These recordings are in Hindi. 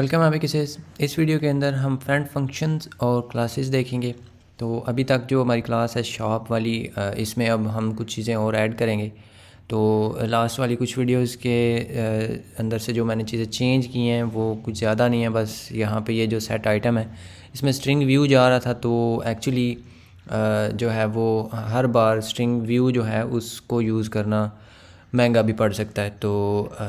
वेलकम आप इस वीडियो के अंदर हम फ्रेंड फंक्शंस और क्लासेस देखेंगे। तो अभी तक जो हमारी क्लास है शॉप वाली, इसमें अब हम कुछ चीज़ें और ऐड करेंगे। तो लास्ट वाली कुछ वीडियोस के अंदर से जो मैंने चीज़ें चेंज की हैं वो कुछ ज़्यादा नहीं है। बस यहाँ पे ये जो सेट आइटम है इसमें स्ट्रिंग व्यू जा रहा था, तो एक्चुअली जो है वो हर बार स्ट्रिंग व्यू जो है उसको यूज़ करना महंगा भी पड़ सकता है। तो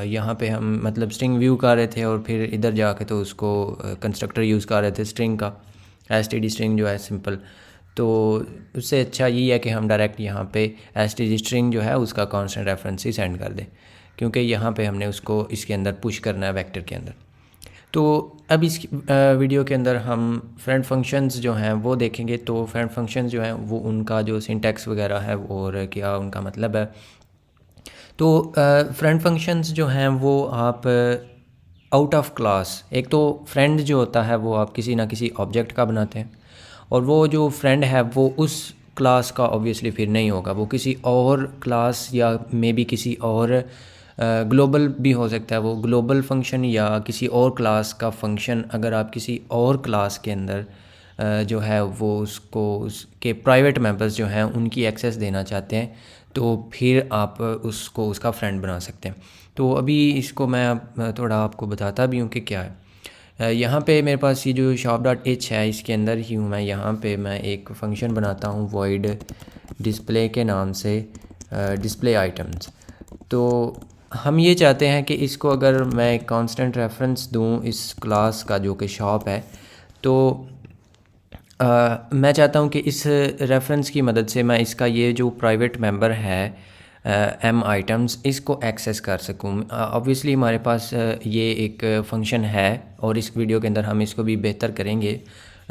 यहाँ पे हम मतलब स्ट्रिंग व्यू कर रहे थे और फिर इधर जाके तो उसको कंस्ट्रक्टर यूज़ कर रहे थे स्ट्रिंग का, एसटीडी स्ट्रिंग जो है सिंपल। तो उससे अच्छा यही है कि हम डायरेक्ट यहाँ पे एसटीडी स्ट्रिंग जो है उसका कांस्टेंट रेफरेंस ही सेंड कर दें, क्योंकि यहाँ पे हमने उसको इसके अंदर पुश करना है वेक्टर के अंदर। तो अब इस वीडियो के अंदर हम फ्रेंड फंक्शंस जो हैं वो देखेंगे। तो फ्रेंड फंक्शंस जो हैं वो उनका जो सिंटैक्स वगैरह है और क्या उनका मतलब है। तो फ्रेंड फंक्शंस जो हैं वो आप आउट ऑफ क्लास, एक तो फ्रेंड जो होता है वो आप किसी ना किसी ऑब्जेक्ट का बनाते हैं, और वो जो फ्रेंड है वो उस क्लास का ऑब्वियसली फिर नहीं होगा, वो किसी और क्लास या मे बी किसी और ग्लोबल भी हो सकता है वो ग्लोबल फंक्शन या किसी और क्लास का फंक्शन। अगर आप किसी और क्लास के अंदर जो है वो उसको उसके प्राइवेट मेंबर्स जो हैं उनकी एक्सेस देना चाहते हैं, तो फिर आप उसको उसका फ्रेंड बना सकते हैं। तो अभी इसको मैं थोड़ा आपको बताता भी हूँ कि क्या है। यहाँ पे मेरे पास ये जो शॉप डॉट एच है इसके अंदर ही हूँ मैं। यहाँ पे मैं एक फ़ंक्शन बनाता हूँ वॉइड डिस्प्ले के नाम से, डिस्प्ले आइटम्स। तो हम ये चाहते हैं कि इसको अगर मैं एक कांस्टेंट रेफरेंस दूँ इस क्लास का जो कि शॉप है, तो मैं चाहता हूँ कि इस रेफरेंस की मदद से मैं इसका ये जो प्राइवेट मेंबर है एम आइटम्स इसको एक्सेस कर सकूँ। ऑब्वियसली हमारे पास ये एक फंक्शन है और इस वीडियो के अंदर हम इसको भी बेहतर करेंगे।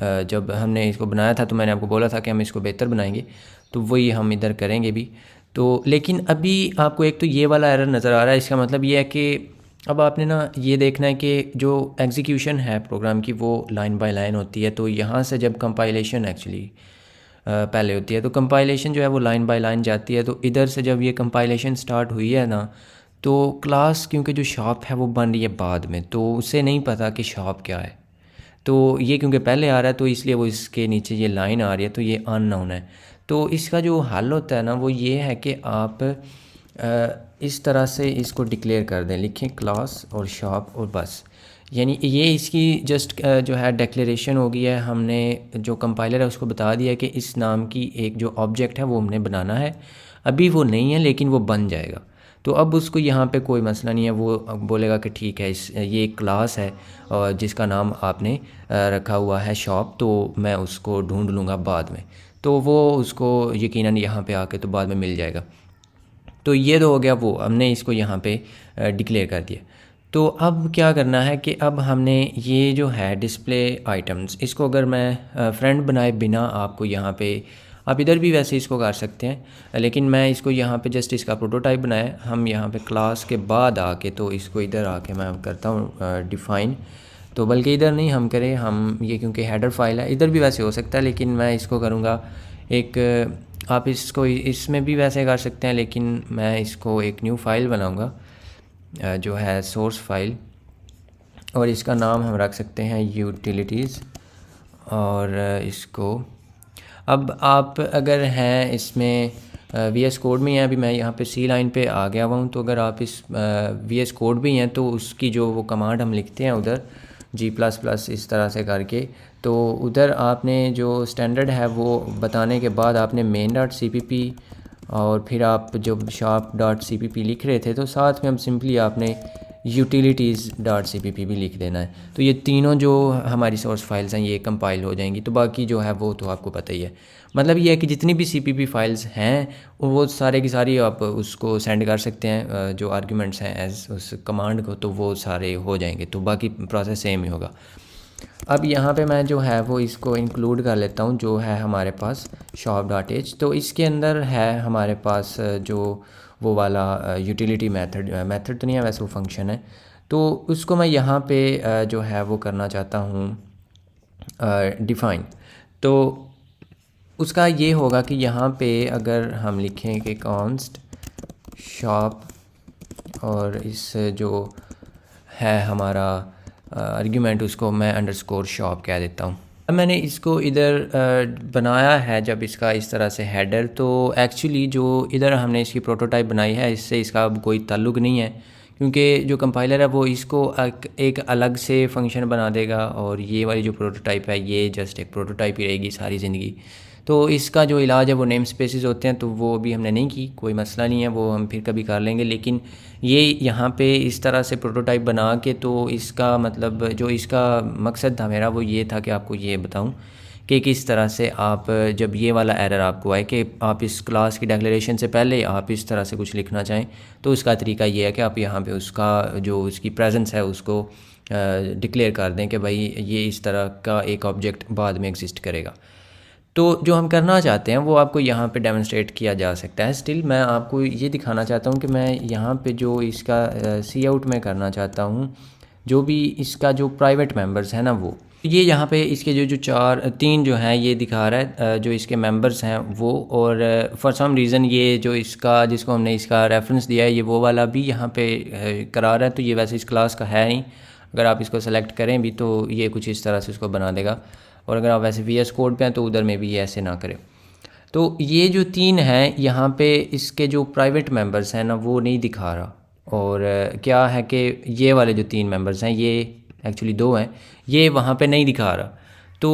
जब हमने इसको बनाया था तो मैंने आपको बोला था कि हम इसको बेहतर बनाएंगे, तो वही हम इधर करेंगे भी। तो लेकिन अभी आपको एक तो ये वाला एरर नज़र आ रहा है। इसका मतलब ये है कि अब आपने ना ये देखना है कि जो एग्जीक्यूशन है प्रोग्राम की वो लाइन बाय लाइन होती है। तो यहाँ से जब कंपाइलेशन एक्चुअली पहले होती है, तो कंपाइलेशन जो है वो लाइन बाय लाइन जाती है। तो इधर से जब ये कंपाइलेशन स्टार्ट हुई है ना, तो क्लास क्योंकि जो शॉप है वो बन रही है बाद में, तो उसे नहीं पता कि शॉप क्या है। तो ये क्योंकि पहले आ रहा है तो इसलिए वो इसके नीचे ये लाइन आ रही है, तो ये अननोन है। तो इसका जो हल होता है ना वो ये है कि आप इस तरह से इसको डिक्लेयर कर दें, लिखें क्लास और शॉप और बस। यानी ये इसकी जस्ट जो है डिक्लेरेशन हो गई है। हमने जो कंपाइलर है उसको बता दिया कि इस नाम की एक जो ऑब्जेक्ट है वो हमने बनाना है। अभी वो नहीं है लेकिन वो बन जाएगा। तो अब उसको यहाँ पे कोई मसला नहीं है, वो बोलेगा कि ठीक है ये एक क्लास है और जिसका नाम आपने रखा हुआ है शॉप, तो मैं उसको ढूंढ लूँगा बाद में। तो वो उसको यकीनन यहाँ पे आके तो बाद में मिल जाएगा। तो ये तो हो गया, वो हमने इसको यहाँ पे डिक्लेयर कर दिया। तो अब क्या करना है कि अब हमने ये जो है डिस्प्ले आइटम्स, इसको अगर मैं फ्रेंड बनाए बिना आपको यहाँ पे, आप इधर भी वैसे इसको कर सकते हैं, लेकिन मैं इसको यहाँ पे जस्ट इसका प्रोटोटाइप बनाया। हम यहाँ पे क्लास के बाद आके तो इसको इधर आके मैं करता हूँ डिफ़ाइन। तो बल्कि इधर नहीं हम करें, हम ये क्योंकि हेडर फाइल है, इधर भी वैसे हो सकता है लेकिन मैं इसको करूँगा एक, आप इसको इसमें भी वैसे कर सकते हैं लेकिन मैं इसको एक न्यू फाइल बनाऊँगा जो है सोर्स फाइल, और इसका नाम हम रख सकते हैं यूटिलिटीज़। और इसको अब आप अगर हैं इसमें वी एस कोड में हैं, अभी मैं यहाँ पे सी लाइन पे आ गया हुआ हूँ। तो अगर आप इस वी एस कोड भी हैं तो उसकी जो वो कमांड हम लिखते हैं उधर G++ इस तरह से करके, तो उधर आपने जो स्टैंडर्ड है वो बताने के बाद आपने main.cpp और फिर आप जब shop.cpp लिख रहे थे तो साथ में हम सिंपली आपने utilities.cpp भी लिख देना है। तो ये तीनों जो हमारी सोर्स फाइल्स हैं ये कंपाइल हो जाएंगी। तो बाकी जो है वो तो आपको पता ही है। मतलब ये है कि जितनी भी cpp फाइल्स हैं वो सारे की सारी आप उसको सेंड कर सकते हैं जो आर्ग्यूमेंट्स हैं एज उस कमांड को, तो वो सारे हो जाएंगे। तो बाकी प्रोसेस सेम ही होगा। अब यहाँ पे मैं जो है वो इसको इंक्लूड कर लेता हूँ जो है हमारे पास shop.h। तो इसके अंदर है हमारे पास जो वो वाला यूटिलिटी मेथड तो नहीं है वैसे, वो फंक्शन है। तो उसको मैं यहाँ पे जो है वो करना चाहता हूँ डिफ़ाइन। तो उसका ये होगा कि यहाँ पे अगर हम लिखें कि कॉन्स्ट शॉप और इस जो है हमारा आर्ग्यूमेंट उसको मैं अंडरस्कोर शॉप कह देता हूँ। अब मैंने इसको इधर बनाया है जब इसका इस तरह से हेडर, तो एक्चुअली जो इधर हमने इसकी प्रोटोटाइप बनाई है इससे इसका अब कोई ताल्लुक़ नहीं है, क्योंकि जो कंपाइलर है वो इसको एक अलग से फंक्शन बना देगा और ये वाली जो प्रोटोटाइप है ये जस्ट एक प्रोटोटाइप ही रहेगी सारी ज़िंदगी। तो इसका जो इलाज है वो नेम स्पेसेस होते हैं, तो वो भी हमने नहीं की, कोई मसला नहीं है, वो हम फिर कभी कर लेंगे। लेकिन ये यहाँ पे इस तरह से प्रोटोटाइप बना के, तो इसका मतलब जो इसका मकसद था मेरा वो ये था कि आपको ये बताऊँ कि किस तरह से आप जब ये वाला एरर आपको आए कि आप इस क्लास की डिक्लेरेशन से पहले आप इस तरह से कुछ लिखना चाहें, तो उसका तरीका ये है कि आप यहाँ पे उसका जो उसकी प्रेजेंस है उसको डिक्लेयर कर दें कि भाई ये इस तरह का एक ऑब्जेक्ट बाद में एग्जिस्ट करेगा। तो जो हम करना चाहते हैं वो आपको यहाँ पे डेमोन्स्ट्रेट किया जा सकता है। स्टिल मैं आपको ये दिखाना चाहता हूँ कि मैं यहाँ पे जो इसका सी आउट में करना चाहता हूँ, जो भी इसका जो प्राइवेट मेंबर्स हैं ना, वो ये यहाँ पे इसके जो जो तीन जो हैं ये दिखा रहा है जो इसके मेंबर्स हैं वो, और फॉर सम रीज़न ये जो इसका जिसको हमने इसका रेफरेंस दिया है ये वो वाला भी यहाँ पे करा रहा है। तो ये वैसे इस क्लास का है नहीं, अगर आप इसको सेलेक्ट करें भी तो ये कुछ इस तरह से उसको बना देगा, और अगर आप वैसे VS कोड पे हैं तो उधर में भी ये ऐसे ना करें। तो ये जो तीन हैं यहाँ पे इसके जो प्राइवेट मेंबर्स हैं ना वो नहीं दिखा रहा, और क्या है कि ये वाले जो तीन मेंबर्स हैं ये एक्चुअली दो हैं, ये वहाँ पे नहीं दिखा रहा। तो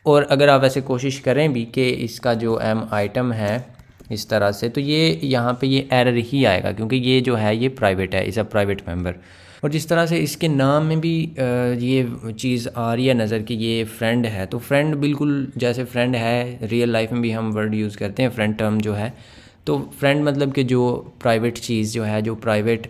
और अगर आप ऐसे कोशिश करें भी कि इसका जो M आइटम है इस तरह से, तो ये यहाँ पे ये एरर ही आएगा, क्योंकि ये जो है ये प्राइवेट है, इज़ अ प्राइवेट मेंबर। और जिस तरह से इसके नाम में भी ये चीज़ आ रही है नज़र कि ये फ्रेंड है, तो फ्रेंड बिल्कुल जैसे फ्रेंड है रियल लाइफ में भी हम वर्ड यूज़ करते हैं फ्रेंड टर्म जो है, तो फ्रेंड मतलब कि जो प्राइवेट चीज़ जो है, जो प्राइवेट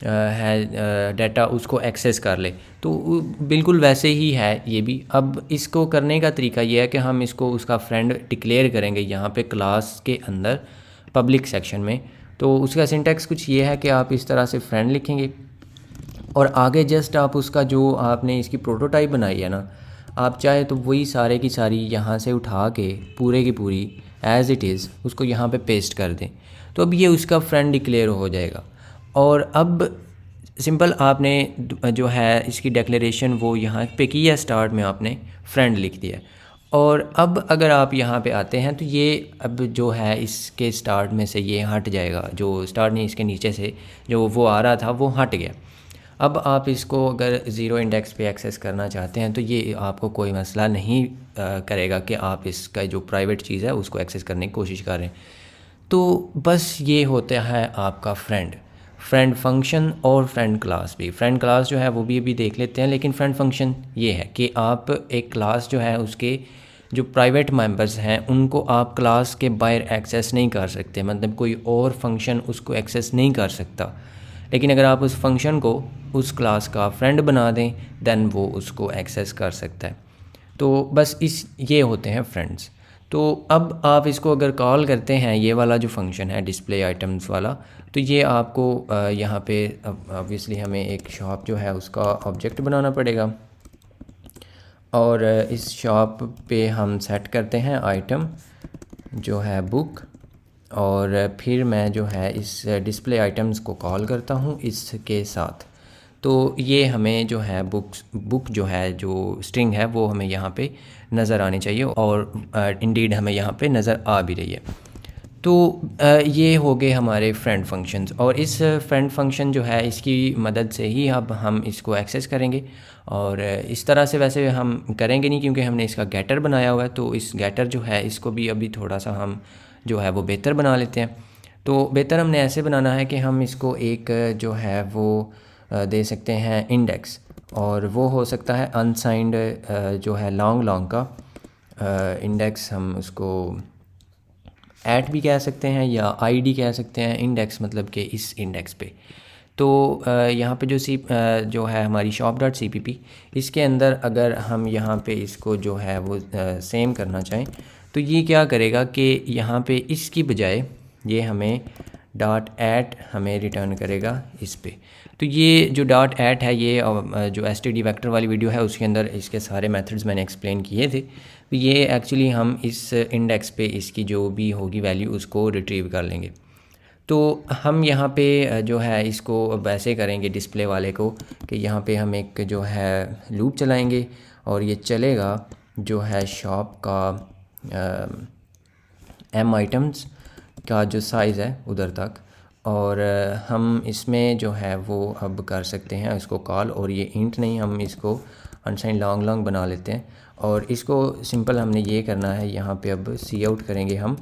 है डाटा उसको एक्सेस कर ले, तो बिल्कुल वैसे ही है ये भी। अब इसको करने का तरीका ये है कि हम इसको उसका फ्रेंड डिक्लेयर करेंगे यहाँ पे क्लास के अंदर पब्लिक सेक्शन में। तो उसका सिंटैक्स कुछ ये है कि आप इस तरह से फ्रेंड लिखेंगे और आगे जस्ट आप उसका जो आपने इसकी प्रोटोटाइप बनाई है ना, आप चाहे तो वही सारे की सारी यहाँ से उठा के पूरे की पूरी एज़ इट इज़ उसको यहाँ पे पेस्ट कर दें, तो अब ये उसका फ्रेंड डिक्लेयर हो जाएगा। और अब सिंपल आपने जो है इसकी डिक्लेरेशन वो यहाँ पे की है, स्टार्ट में आपने फ्रेंड लिख दिया। और अब अगर आप यहाँ पे आते हैं तो ये अब जो है इसके स्टार्ट में से ये हट जाएगा, जो स्टार्ट नहीं इसके नीचे से जो वो आ रहा था वो हट गया। अब आप इसको अगर ज़ीरो इंडेक्स पे एक्सेस करना चाहते हैं तो ये आपको कोई मसला नहीं करेगा कि आप इसका जो प्राइवेट चीज़ है उसको एक्सेस करने की कोशिश करें। तो बस ये होता है आपका फ्रेंड फंक्शन और फ्रेंड क्लास भी। फ्रेंड क्लास जो है वो भी अभी देख लेते हैं, लेकिन फ्रेंड फंक्शन ये है कि आप एक क्लास जो है उसके जो प्राइवेट मेंबर्स हैं उनको आप क्लास के बाहर एक्सेस नहीं कर सकते, मतलब कोई और फंक्शन उसको एक्सेस नहीं कर सकता। लेकिन अगर आप उस फंक्शन को उस क्लास का फ्रेंड बना दें देन वो उसको एक्सेस कर सकता है। तो बस ये होते हैं फ्रेंड्स। तो अब आप इसको अगर कॉल करते हैं ये वाला जो फंक्शन है डिस्प्ले आइटम्स वाला, तो ये आपको यहाँ पे ऑब्वियसली हमें एक शॉप जो है उसका ऑब्जेक्ट बनाना पड़ेगा, और इस शॉप पे हम सेट करते हैं आइटम जो है बुक, और फिर मैं जो है इस डिस्प्ले आइटम्स को कॉल करता हूँ इसके साथ। तो ये हमें जो है बुक जो है जो स्ट्रिंग है वो हमें यहाँ पे नज़र आनी चाहिए, और इंडीड हमें यहाँ पे नज़र आ भी रही है। तो ये हो गए हमारे फ्रेंड फंक्शंस, और इस फ्रेंड फंक्शन जो है इसकी मदद से ही अब हम इसको एक्सेस करेंगे। और इस तरह से वैसे हम करेंगे नहीं क्योंकि हमने इसका गेटर बनाया हुआ है, तो इस गेटर जो है इसको भी अभी थोड़ा सा हम जो है वो बेहतर बना लेते हैं। तो बेहतर हमने ऐसे बनाना है कि हम इसको एक जो है वो दे सकते हैं इंडेक्स, और वो हो सकता है अनसाइंड जो है लॉन्ग का इंडेक्स, हम उसको ऐट भी कह सकते हैं या आईडी कह सकते हैं, इंडेक्स मतलब कि इस इंडेक्स पे। तो यहाँ पे जो है हमारी shop.cpp, इसके अंदर अगर हम यहाँ पे इसको जो है वो सेम करना चाहें तो ये क्या करेगा कि यहाँ पे इसकी बजाय ये हमें .at हमें रिटर्न करेगा इस पे। तो ये जो .at है ये जो std वेक्टर वाली वीडियो है उसके अंदर इसके सारे मेथड्स मैंने एक्सप्लेन किए थे। तो ये एक्चुअली हम इस इंडेक्स पे इसकी जो भी होगी वैल्यू उसको रिट्रीव कर लेंगे। तो हम यहाँ पे जो है इसको अब ऐसे करेंगे डिस्प्ले वाले को कि यहाँ पे हम एक जो है लूप चलाएंगे और ये चलेगा जो है शॉप का एम आइटम्स का जो साइज़ है उधर तक। और हम इसमें जो है वो अब कर सकते हैं इसको कॉल, और ये इंट नहीं, हम इसको अनसाइन लॉन्ग लॉन्ग बना लेते हैं। और इसको सिंपल हमने ये करना है, यहाँ पे अब सी आउट करेंगे हम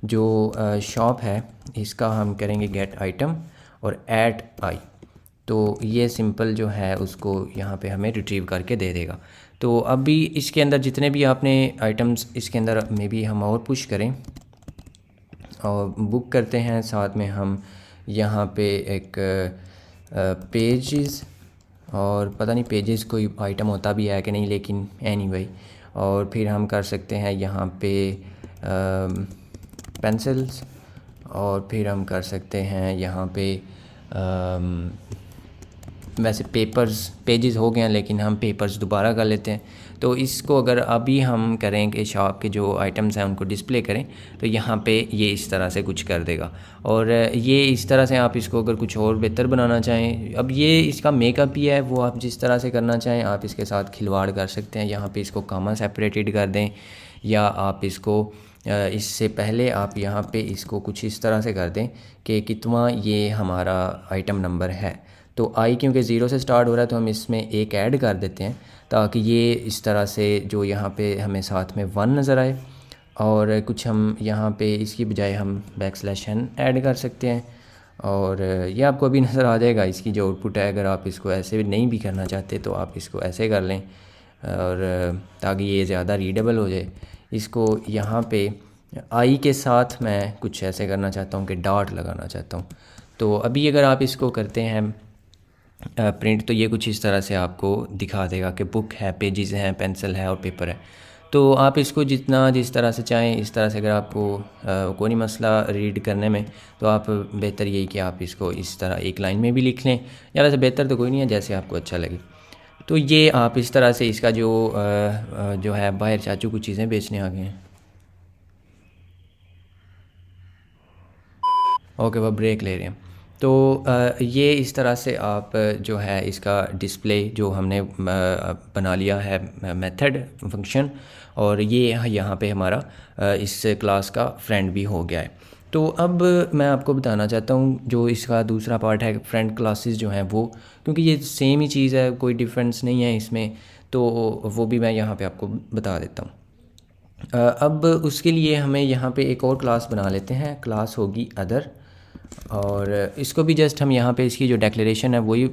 जो शॉप है इसका हम करेंगे गेट आइटम और ऐड आई। तो ये सिंपल जो है उसको यहाँ पे हमें रिट्रीव करके दे देगा। तो अभी इसके अंदर जितने भी आपने आइटम्स इसके अंदर में भी हम और पुश करें और बुक करते हैं, साथ में हम यहाँ पे एक पेजेस, और पता नहीं पेजेस कोई आइटम होता भी है कि नहीं, लेकिन एनीवे। और फिर हम कर सकते हैं यहाँ पे पेंसिल्स, और फिर हम कर सकते हैं यहाँ पे वैसे पेजेस हो गए हैं, लेकिन हम पेपर्स दोबारा कर लेते हैं। तो इसको अगर अभी हम करें कि शॉप के जो आइटम्स हैं उनको डिस्प्ले करें, तो यहाँ पे ये इस तरह से कुछ कर देगा। और ये इस तरह से आप इसको अगर कुछ और बेहतर बनाना चाहें, अब ये इसका मेकअप ही है, वो आप जिस तरह से करना चाहें आप इसके साथ खिलवाड़ कर सकते हैं। यहाँ पे इसको कॉमा सेपरेटेड कर दें, या आप इसको इससे पहले आप यहाँ पे इसको कुछ इस तरह से कर दें कि कितना ये हमारा आइटम नंबर है। तो आई क्योंकि ज़ीरो से स्टार्ट हो रहा है तो हम इसमें एक ऐड कर देते हैं, ताकि ये इस तरह से जो यहाँ पे हमें साथ में 1 नज़र आए। और कुछ हम यहाँ पे इसकी बजाय हम \n ऐड कर सकते हैं, और ये आपको अभी नज़र आ जाएगा इसकी जो आउटपुट है। अगर आप इसको ऐसे नहीं भी करना चाहते तो आप इसको ऐसे कर लें, और ताकि ये ज़्यादा रीडेबल हो जाए। इसको यहाँ पे आई के साथ मैं कुछ ऐसे करना चाहता हूँ कि डॉट लगाना चाहता हूँ। तो अभी अगर आप इसको करते हैं प्रिंट, तो ये कुछ इस तरह से आपको दिखा देगा कि बुक है, पेजेस हैं, पेंसिल है और पेपर है। तो आप इसको जितना जिस तरह से चाहें इस तरह से, अगर आपको कोई नहीं मसला रीड करने में, तो आप बेहतर यही कि आप इसको इस तरह एक लाइन में भी लिख लें, या वैसे बेहतर तो कोई नहीं है, जैसे आपको अच्छा लगे। तो ये आप इस तरह से इसका जो है बाहर चाचू कुछ चीज़ें बेचने आ गए हैं। ओके, वह ब्रेक ले रहे हैं। तो ये इस तरह से आप जो है इसका डिस्प्ले जो हमने बना लिया है मेथड फंक्शन, और ये यहाँ पे हमारा इस क्लास का फ्रेंड भी हो गया है। तो अब मैं आपको बताना चाहता हूँ जो इसका दूसरा पार्ट है, फ्रेंड क्लासेस जो हैं वो, क्योंकि ये सेम ही चीज़ है, कोई डिफरेंस नहीं है इसमें, तो वो भी मैं यहाँ पे आपको बता देता हूँ। अब उसके लिए हमें यहाँ पे एक और क्लास बना लेते हैं, क्लास होगी अदर। और इसको भी जस्ट हम यहाँ पे इसकी जो डिक्लेरेशन है वही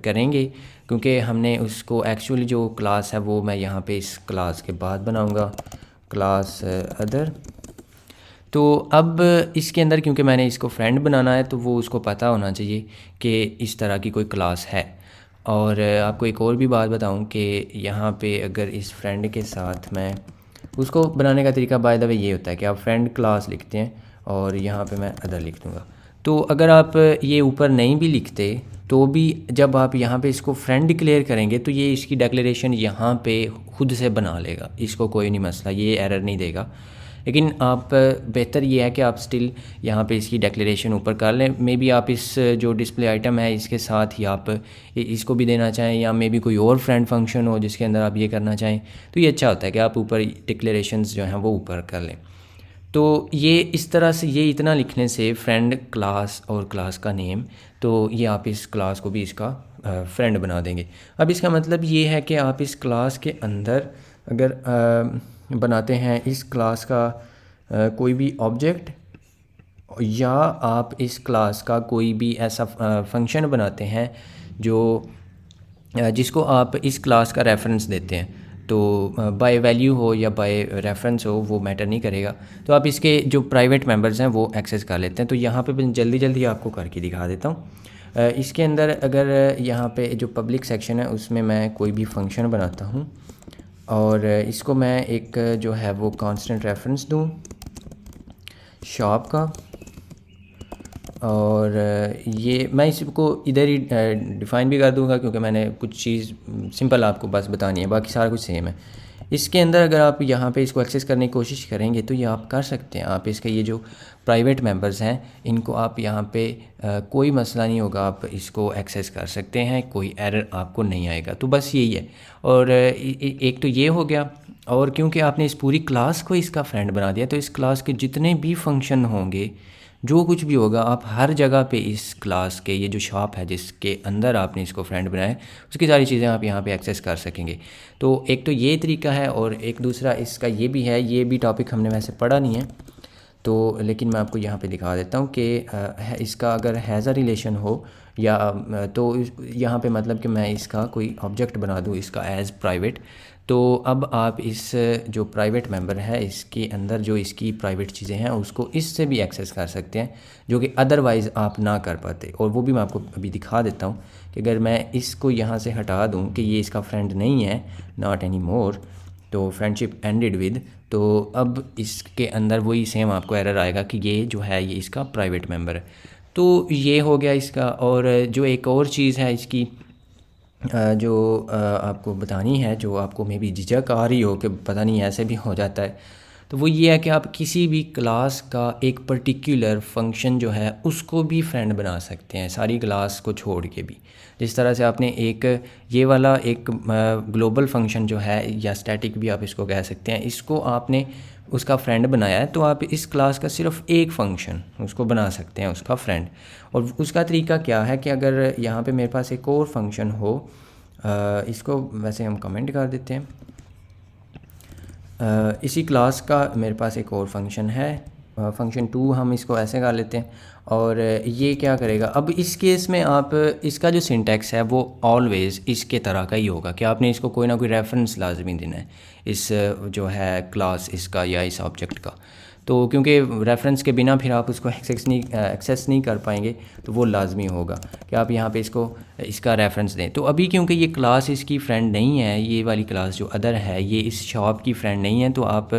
करेंगे, क्योंकि हमने उसको एक्चुअली जो क्लास है वो मैं यहाँ पे इस क्लास के बाद बनाऊँगा, क्लास अदर। तो अब इसके अंदर क्योंकि मैंने इसको फ्रेंड बनाना है, तो वो उसको पता होना चाहिए कि इस तरह की कोई क्लास है। और आपको एक और भी बात बताऊं कि यहाँ पे अगर इस फ्रेंड के साथ मैं उसको बनाने का तरीका बाय द वे ये होता है कि आप फ्रेंड क्लास लिखते हैं और यहाँ पे मैं अदर लिख दूँगा। तो अगर आप ये ऊपर नहीं भी लिखते तो भी जब आप यहाँ पे इसको फ्रेंड डिक्लेयर करेंगे तो ये इसकी डिक्लेरेशन यहाँ पे खुद से बना लेगा, इसको कोई नहीं मसला, ये एरर नहीं देगा। लेकिन आप बेहतर ये है कि आप स्टिल यहाँ पे इसकी डिक्लेरेशन ऊपर कर लें। मे बी आप इस जो डिस्प्ले आइटम है इसके साथ ही आप इसको भी देना चाहें, या मे बी कोई और फ्रेंड फंक्शन हो जिसके अंदर आप ये करना चाहें, तो ये अच्छा होता है कि आप ऊपर डिक्लेरेशंस जो हैं वो ऊपर कर लें। तो ये इस तरह से, ये इतना लिखने से फ्रेंड क्लास और क्लास का नेम, तो ये आप इस क्लास को भी इसका फ्रेंड बना देंगे। अब इसका मतलब ये है कि आप इस क्लास के अंदर अगर बनाते हैं इस क्लास का कोई भी ऑब्जेक्ट, या आप इस क्लास का कोई भी ऐसा फंक्शन बनाते हैं जो जिसको आप इस क्लास का रेफरेंस देते हैं, तो बाय वैल्यू हो या बाय रेफरेंस हो वो मैटर नहीं करेगा। तो आप इसके जो प्राइवेट मेंबर्स हैं वो एक्सेस कर लेते हैं। तो यहाँ पे मैं जल्दी जल्दी आपको करके दिखा देता हूँ। इसके अंदर अगर यहाँ पे जो पब्लिक सेक्शन है उसमें मैं कोई भी फंक्शन बनाता हूँ, और इसको मैं एक जो है वो कांस्टेंट रेफरेंस दूँ शॉप का, और ये मैं इसको इधर ही डिफ़ाइन भी कर दूंगा क्योंकि मैंने कुछ चीज़ सिंपल आपको बस बतानी है, बाकी सारा कुछ सेम है। इसके अंदर अगर आप यहाँ पे इसको एक्सेस करने की कोशिश करेंगे तो ये आप कर सकते हैं। आप इसके ये जो प्राइवेट मेंबर्स हैं इनको आप यहाँ पे कोई मसला नहीं होगा, आप इसको एक्सेस कर सकते हैं, कोई एरर आपको नहीं आएगा। तो बस यही है। और एक तो ये हो गया, और क्योंकि आपने इस पूरी क्लास को इसका फ्रेंड बना दिया तो इस क्लास के जितने भी फंक्शन होंगे, जो कुछ भी होगा, आप हर जगह पे इस क्लास के ये जो शॉप है जिसके अंदर आपने इसको फ्रेंड बनाया है उसकी सारी चीज़ें आप यहाँ पे एक्सेस कर सकेंगे। तो एक तो ये तरीका है, और एक दूसरा इसका ये भी है, ये भी टॉपिक हमने वैसे पढ़ा नहीं है तो, लेकिन मैं आपको यहाँ पे दिखा देता हूँ कि इसका अगर हैज़ अ रिलेशन हो या तो यहाँ पे मतलब कि मैं इसका कोई ऑब्जेक्ट बना दूँ इसका एज़ प्राइवेट, तो अब आप इस जो प्राइवेट मेंबर है इसके अंदर जो इसकी प्राइवेट चीज़ें हैं उसको इससे भी एक्सेस कर सकते हैं, जो कि अदरवाइज़ आप ना कर पाते। और वो भी मैं आपको अभी दिखा देता हूँ कि अगर मैं इसको यहाँ से हटा दूँ कि ये इसका फ्रेंड नहीं है, नॉट एनी मोर, तो फ्रेंडशिप एंडेड विद, तो अब इसके अंदर वही सेम आपको एरर आएगा कि ये जो है ये इसका प्राइवेट मेंबर है। तो ये हो गया इसका। और जो एक और चीज़ है इसकी जो आपको बतानी है, जो आपको मे बी झिझक आ रही हो कि पता नहीं ऐसे भी हो जाता है, तो वो ये है कि आप किसी भी क्लास का एक पर्टिकुलर फंक्शन जो है उसको भी फ्रेंड बना सकते हैं, सारी क्लास को छोड़ के भी। जिस तरह से आपने एक ये वाला एक ग्लोबल फंक्शन जो है, या स्टैटिक भी आप इसको कह सकते हैं, इसको आपने उसका फ्रेंड बनाया है, तो आप इस क्लास का सिर्फ एक फ़ंक्शन उसको बना सकते हैं उसका फ्रेंड। और उसका तरीका क्या है कि अगर यहाँ पे मेरे पास एक और फंक्शन हो, इसको वैसे हम कमेंट कर देते हैं, इसी क्लास का मेरे पास एक और फंक्शन है, फंक्शन 2 हम इसको ऐसे कर लेते हैं। और ये क्या करेगा, अब इस केस में आप इसका जो सिंटैक्स है वो ऑलवेज़ इसके तरह का ही होगा कि आपने इसको कोई ना कोई रेफरेंस लाजमी देना है इस जो है क्लास इसका या इस ऑब्जेक्ट का। तो क्योंकि रेफरेंस के बिना फिर आप उसको एक्सेस नहीं कर पाएंगे, तो वो लाजमी होगा कि आप यहाँ पे इसको इसका रेफरेंस दें। तो अभी क्योंकि ये क्लास इसकी फ्रेंड नहीं है, ये वाली क्लास जो अदर है ये इस शॉप की फ्रेंड नहीं है, तो आप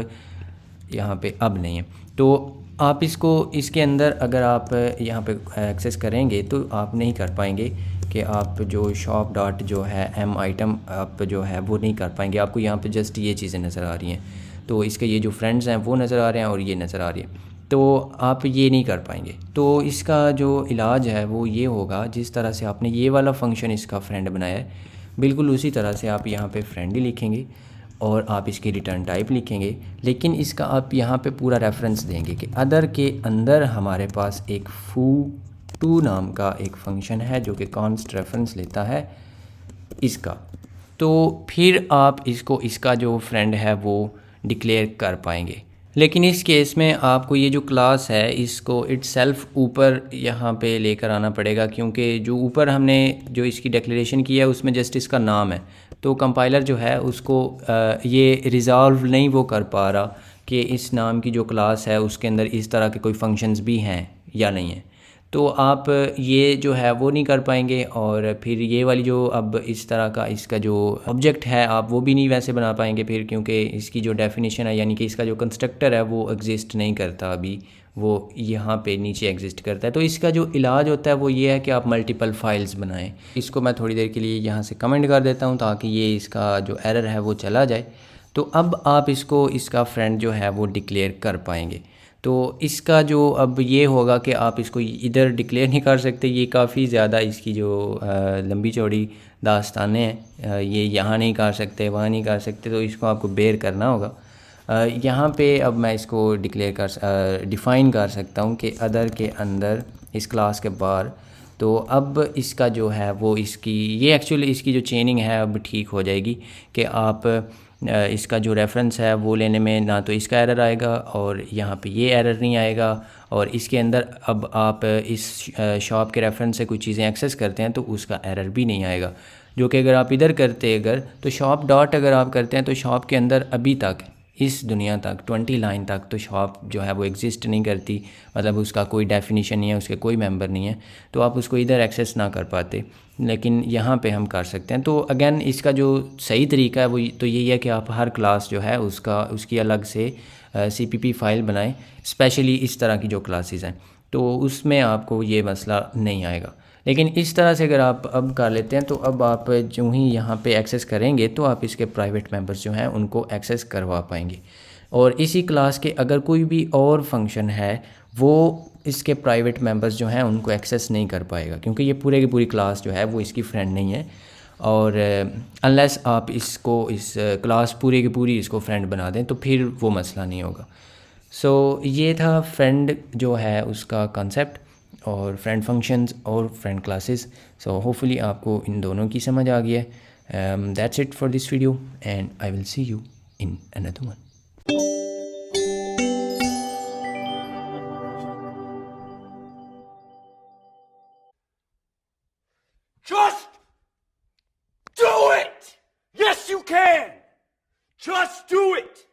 यहाँ पे अब नहीं है, तो आप इसको इसके अंदर अगर आप यहाँ पे एक्सेस करेंगे तो आप नहीं कर पाएंगे कि आप जो शॉप डॉट जो है एम आइटम आप जो है वो नहीं कर पाएंगे। आपको यहाँ पे जस्ट ये चीज़ें नज़र आ रही हैं, तो इसके ये जो फ्रेंड्स हैं वो नज़र आ रहे हैं और ये नज़र आ रही है, तो आप ये नहीं कर पाएंगे। तो इसका जो इलाज है वो ये होगा, जिस तरह से आपने ये वाला फंक्शन इसका फ्रेंड बनाया है बिल्कुल उसी तरह से आप यहाँ पे फ्रेंड ही लिखेंगे और आप इसकी रिटर्न टाइप लिखेंगे, लेकिन इसका आप यहाँ पे पूरा रेफरेंस देंगे कि अदर के अंदर हमारे पास एक foo2 नाम का एक फंक्शन है जो कि कॉन्स्ट रेफरेंस लेता है इसका। तो फिर आप इसको इसका जो फ्रेंड है वो डिक्लेयर कर पाएंगे। लेकिन इस केस में आपको ये जो क्लास है इसको इटसेल्फ ऊपर यहाँ पे लेकर आना पड़ेगा, क्योंकि जो ऊपर हमने जो इसकी डिक्लेरेशन की है उसमें जस्ट इसका नाम है, तो कंपाइलर जो है उसको ये रिज़ॉल्व नहीं वो कर पा रहा कि इस नाम की जो क्लास है उसके अंदर इस तरह के कोई फंक्शंस भी हैं या नहीं है। तो आप ये जो है वो नहीं कर पाएंगे, और फिर ये वाली जो अब इस तरह का इसका जो ऑब्जेक्ट है आप वो भी नहीं वैसे बना पाएंगे फिर, क्योंकि इसकी जो डेफिनेशन है यानी कि इसका जो कंस्ट्रक्टर है वो एग्जिस्ट नहीं करता अभी, वो यहाँ पे नीचे एग्जिस्ट करता है। तो इसका जो इलाज होता है वो ये है कि आप मल्टीपल फाइल्स बनाएं। इसको मैं थोड़ी देर के लिए यहाँ से कमेंट कर देता हूँ ताकि ये इसका जो एरर है वो चला जाए। तो अब आप इसको इसका फ्रेंड जो है वो डिक्लेयर कर पाएंगे। तो इसका जो अब ये होगा कि आप इसको इधर डिक्लेयर नहीं कर सकते, ये काफ़ी ज़्यादा इसकी जो लंबी चौड़ी दास्तानें हैं, ये यहाँ नहीं कर सकते वहाँ नहीं कर सकते, तो इसको आपको बेयर करना होगा। यहाँ पे अब मैं इसको डिफ़ाइन कर सकता हूँ कि अदर के अंदर इस क्लास के बाहर। तो अब इसका जो है वो इसकी ये एक्चुअली इसकी जो चेनिंग है अब ठीक हो जाएगी कि आप इसका जो रेफरेंस है वो लेने में ना तो इसका एरर आएगा और यहाँ पे ये एरर नहीं आएगा, और इसके अंदर अब आप इस शॉप के रेफरेंस से कुछ चीज़ें एक्सेस करते हैं तो उसका एरर भी नहीं आएगा, जो कि अगर आप इधर करते अगर तो शॉप डॉट अगर आप करते हैं तो शॉप के अंदर अभी तक इस दुनिया तक 20 लाइन तक तो शॉप जो है वो एग्जिस्ट नहीं करती, मतलब उसका कोई डेफिनेशन नहीं है, उसके कोई मेंबर नहीं है, तो आप उसको इधर एक्सेस ना कर पाते, लेकिन यहाँ पे हम कर सकते हैं। तो अगेन इसका जो सही तरीका है वो तो यही है कि आप हर क्लास जो है उसकी अलग से CPP फाइल बनाएं, स्पेशली इस तरह की जो क्लासेस हैं, तो उसमें आपको ये मसला नहीं आएगा। लेकिन इस तरह से अगर आप अब कर लेते हैं तो अब आप जो ही यहाँ पे एक्सेस करेंगे तो आप इसके प्राइवेट मेंबर्स जो हैं उनको एक्सेस करवा पाएंगे। और इसी क्लास के अगर कोई भी और फंक्शन है वो इसके प्राइवेट मेंबर्स जो हैं उनको एक्सेस नहीं कर पाएगा, क्योंकि ये पूरे की पूरी क्लास जो है वो इसकी फ्रेंड नहीं है। और अनलेस आप इसको इस क्लास पूरी की पूरी इसको फ्रेंड बना दें तो फिर वो मसला नहीं होगा। सो ये था फ्रेंड जो है उसका कंसेप्ट और फ्रेंड फंक्शंस और फ्रेंड क्लासेस। सो होपफुली आपको इन दोनों की समझ आ गई है। That's it for this video and I will see you in another one. Just do it! Yes, you can! Just do it!